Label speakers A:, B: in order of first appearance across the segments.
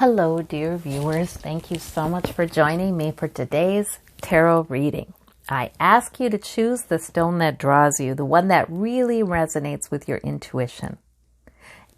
A: Hello, dear viewers. Thank you so much for joining me for today's tarot reading. I ask you to choose the stone that draws you, the one that really resonates with your intuition.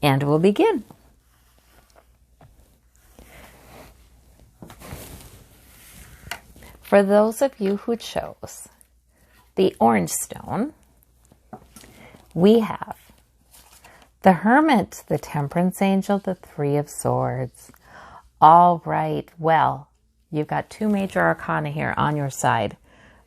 A: And we'll begin. For those of you who chose the orange stone, we have the Hermit, the Temperance Angel, the Three of Swords. All right, well, you've got two major arcana here on your side.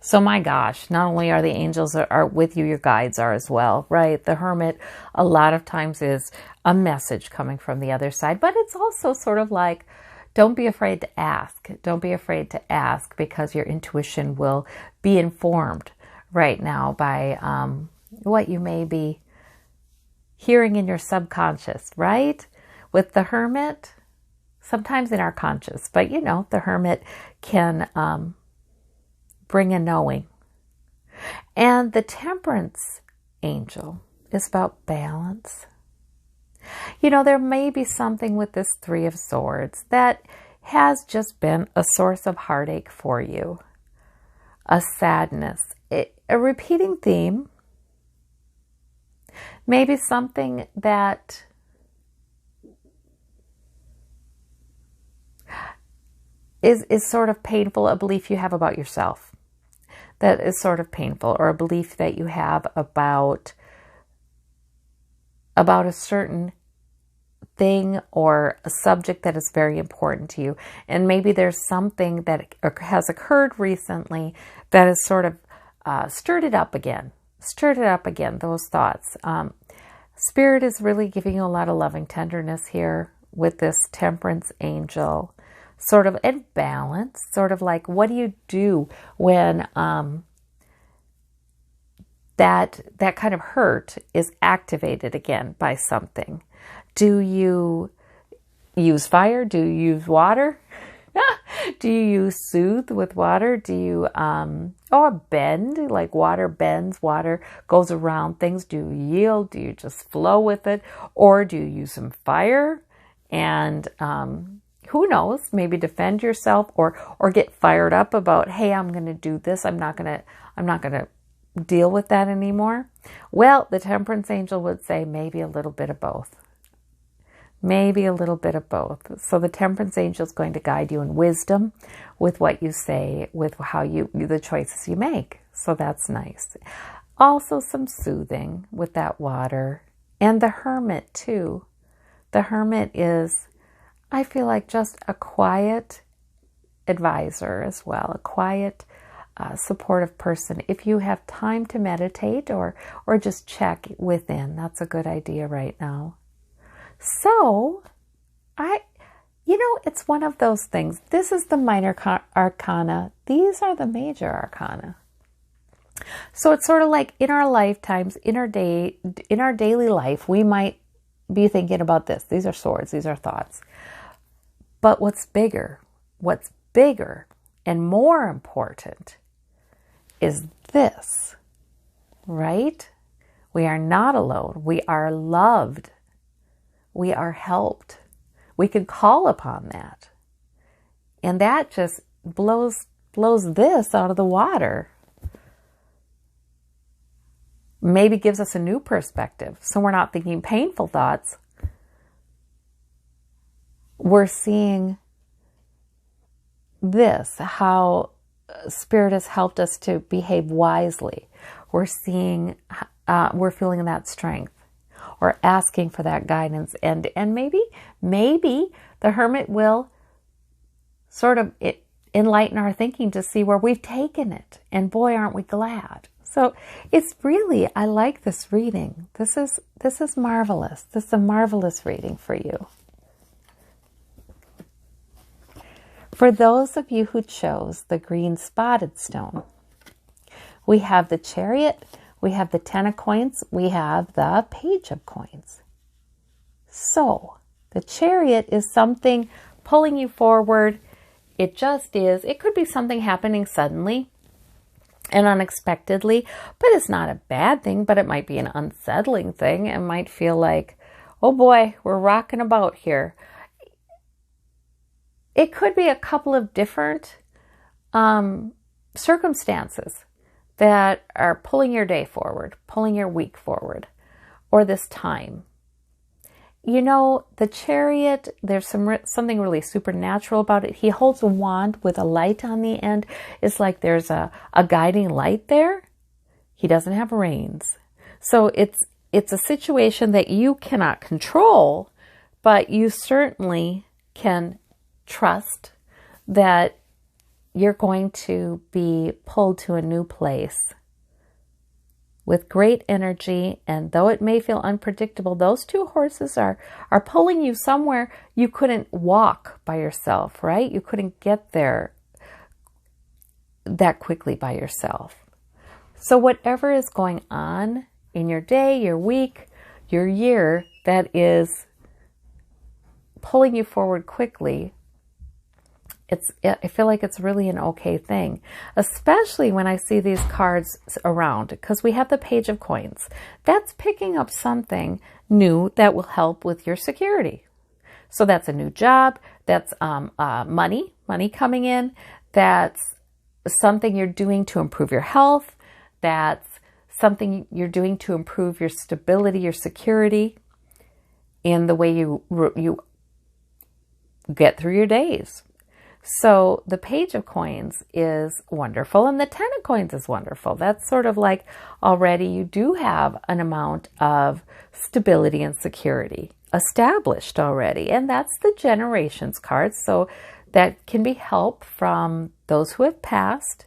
A: So my gosh, not only are the angels are with you, your guides are as well, right? The Hermit a lot of times is a message coming from the other side, but it's also sort of like, don't be afraid to ask. Don't be afraid to ask, because your intuition will be informed right now by what you may be hearing in your subconscious, right? With the Hermit, sometimes in our conscious, but you know, the Hermit can bring a knowing. And the Temperance Angel is about balance. You know, there may be something with this Three of Swords that has just been a source of heartache for you, a sadness, a repeating theme, maybe something that is sort of painful, a belief you have about yourself that is sort of painful, or a belief that you have about a certain thing or a subject that is very important to you. And maybe there's something that has occurred recently that has sort of stirred it up again, those thoughts. Spirit is really giving you a lot of loving tenderness here with this Temperance Angel, sort of in balance, sort of like, what do you do when that kind of hurt is activated again by something? Do you use fire? Do you use water? Do you use soothe with water? Do you or bend, like water bends, water goes around things? Do you yield? Do you just flow with it? Or do you use some fire and who knows, maybe defend yourself or get fired up about, hey, I'm going to do this. I'm not going to deal with that anymore. Well, the Temperance Angel would say maybe a little bit of both. Maybe a little bit of both. So the Temperance Angel is going to guide you in wisdom with what you say, with how the choices you make. So that's nice. Also some soothing with that water. And the Hermit too. The Hermit is, I feel like, just a quiet advisor as well, a quiet, supportive person. If you have time to meditate or just check within, that's a good idea right now. So, it's one of those things. This is the minor arcana. These are the major arcana. So it's sort of like in our lifetimes, in our daily life, we might be thinking about this. These are swords. These are thoughts. But what's bigger and more important is this, right? We are not alone. We are loved. We are helped. We can call upon that. And that just blows this out of the water. Maybe gives us a new perspective. So we're not thinking painful thoughts. We're seeing this, how Spirit has helped us to behave wisely. We're seeing, we're feeling that strength, or asking for that guidance. And maybe the Hermit will sort of enlighten our thinking to see where we've taken it. And boy, aren't we glad. So it's really, I like this reading. This is marvelous. This is a marvelous reading for you. For those of you who chose the green spotted stone, we have the Chariot, we have the Ten of Coins, we have the Page of Coins. So the Chariot is something pulling you forward. It just is. It could be something happening suddenly and unexpectedly, but it's not a bad thing, but it might be an unsettling thing. It might feel like, oh boy, we're rocking about here. it could be a couple of different circumstances that are pulling your day forward, pulling your week forward, or this time. You know, the Chariot, there's something really supernatural about it. He holds a wand with a light on the end. It's like there's a guiding light there. He doesn't have reins. So it's a situation that you cannot control, but you certainly can trust that you're going to be pulled to a new place with great energy. And though it may feel unpredictable, those two horses are pulling you somewhere you couldn't walk by yourself, right? You couldn't get there that quickly by yourself. So whatever is going on in your day, your week, your year, that is pulling you forward quickly, I feel like it's really an okay thing, especially when I see these cards around, because we have the Page of Coins. That's picking up something new that will help with your security. So that's a new job. That's money coming in. That's something you're doing to improve your health. That's something you're doing to improve your stability, your security, in the way you get through your days. So the Page of Coins is wonderful, and the Ten of Coins is wonderful. That's sort of like already you do have an amount of stability and security established already, and that's the Generations card. So that can be help from those who have passed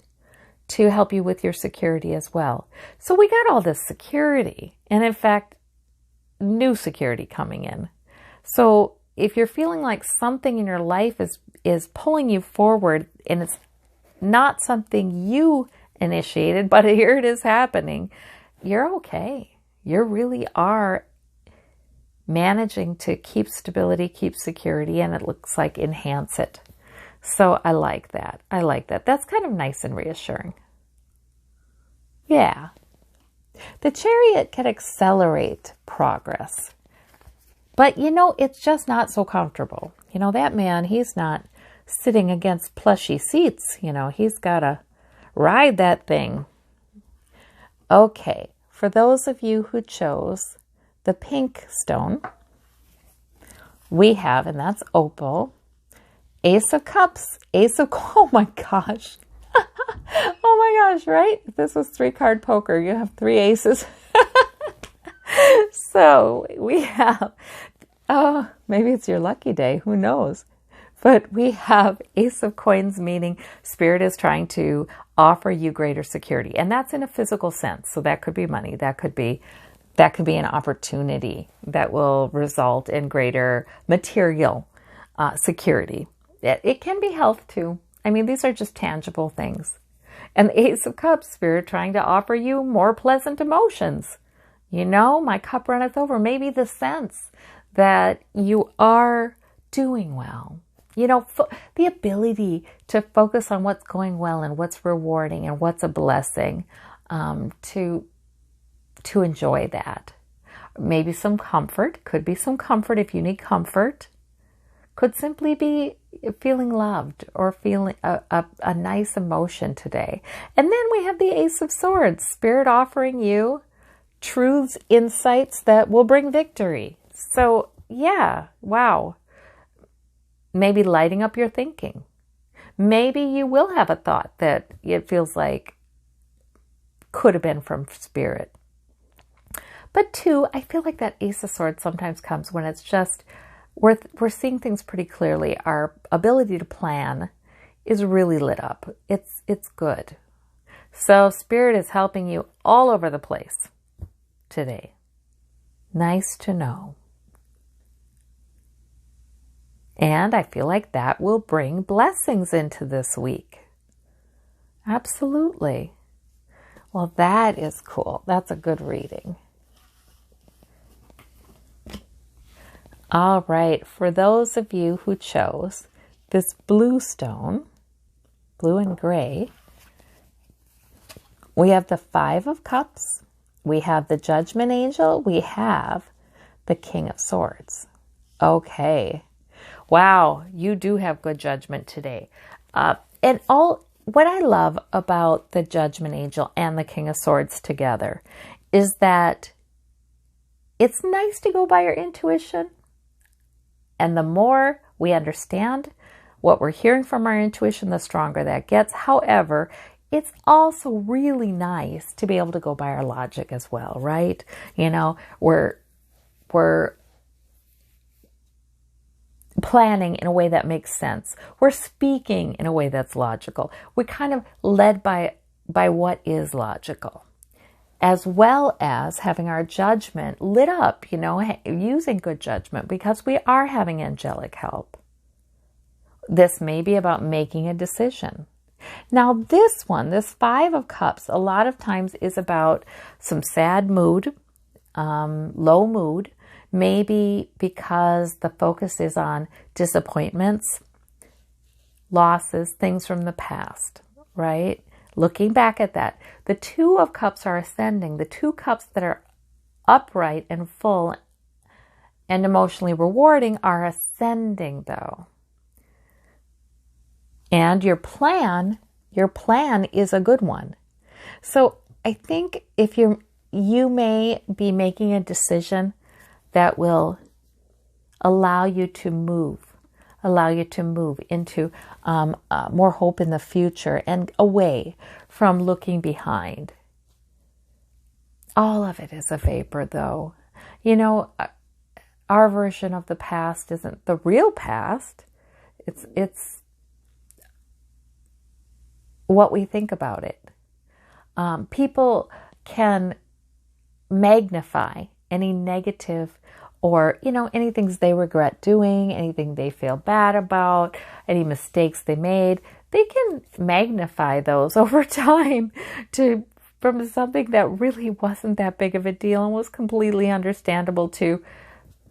A: to help you with your security as well. So we got all this security, and in fact, new security coming in. So if you're feeling like something in your life is pulling you forward, and it's not something you initiated, but here it is happening, you're okay. You really are managing to keep stability, keep security, and it looks like enhance it. So I like that. I like that. That's kind of nice and reassuring. Yeah. The Chariot can accelerate progress. But, you know, it's just not so comfortable. You know, that man, he's not sitting against plushy seats. You know, he's got to ride that thing. Okay, for those of you who chose the pink stone, we have, and that's opal, Ace of Cups, oh my gosh. Oh my gosh, right? If this was 3-card poker, you have 3 aces. So we have, maybe it's your lucky day, who knows? But we have Ace of Coins, meaning Spirit is trying to offer you greater security. And that's in a physical sense. So that could be money. That could be an opportunity that will result in greater material security. It can be health too. I mean, these are just tangible things. And the Ace of Cups, Spirit trying to offer you more pleasant emotions. You know, my cup runneth over. Maybe the sense that you are doing well. You know, the ability to focus on what's going well and what's rewarding and what's a blessing, to enjoy that. Maybe some comfort. Could be some comfort if you need comfort. Could simply be feeling loved or feeling a nice emotion today. And then we have the Ace of Swords. Spirit offering you truths, insights that will bring victory. So, yeah, wow. Maybe lighting up your thinking. Maybe you will have a thought that it feels like could have been from Spirit. But 2, I feel like that Ace of Swords sometimes comes when it's just, we're seeing things pretty clearly. Our ability to plan is really lit up. It's good. So Spirit is helping you all over the place today. Nice to know. And I feel like that will bring blessings into this week. Absolutely. Well, that is cool. That's a good reading. All right. For those of you who chose this blue stone, blue and gray, we have the 5 of Cups. We have the Judgment Angel. We have the King of Swords. Okay. Wow, you do have good judgment today. What I love about the Judgment Angel and the King of Swords together is that it's nice to go by your intuition. And the more we understand what we're hearing from our intuition, the stronger that gets. However, it's also really nice to be able to go by our logic as well, right? You know, we're planning in a way that makes sense. We're speaking in a way that's logical. We're kind of led by what is logical, as well as having our judgment lit up, you know, using good judgment because we are having angelic help. This may be about making a decision. Now this one, this Five of Cups, a lot of times is about some sad mood, low mood, maybe because the focus is on disappointments, losses, things from the past, right? Looking back at that, the Two of Cups are ascending. The two cups that are upright and full and emotionally rewarding are ascending though. And your plan is a good one. So I think if you may be making a decision that will allow you to move into more hope in the future and away from looking behind. All of it is a vapor, though. You know, our version of the past isn't the real past. It's what we think about it. People can magnify any negative or, you know, any things they regret doing, anything they feel bad about, any mistakes they made. They can magnify those over time from something that really wasn't that big of a deal and was completely understandable to,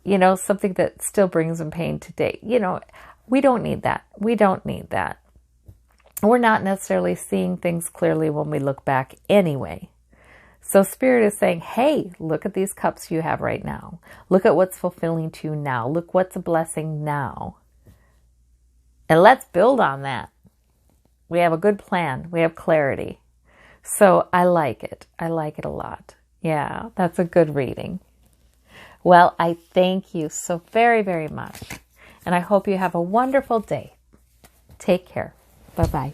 A: you know, something that still brings them pain today. You know, we don't need that. We don't need that. We're not necessarily seeing things clearly when we look back anyway. So Spirit is saying, hey, look at these cups you have right now. Look at what's fulfilling to you now. Look what's a blessing now. And let's build on that. We have a good plan. We have clarity. So I like it. I like it a lot. Yeah, that's a good reading. Well, I thank you so very, very much. And I hope you have a wonderful day. Take care. Bye-bye.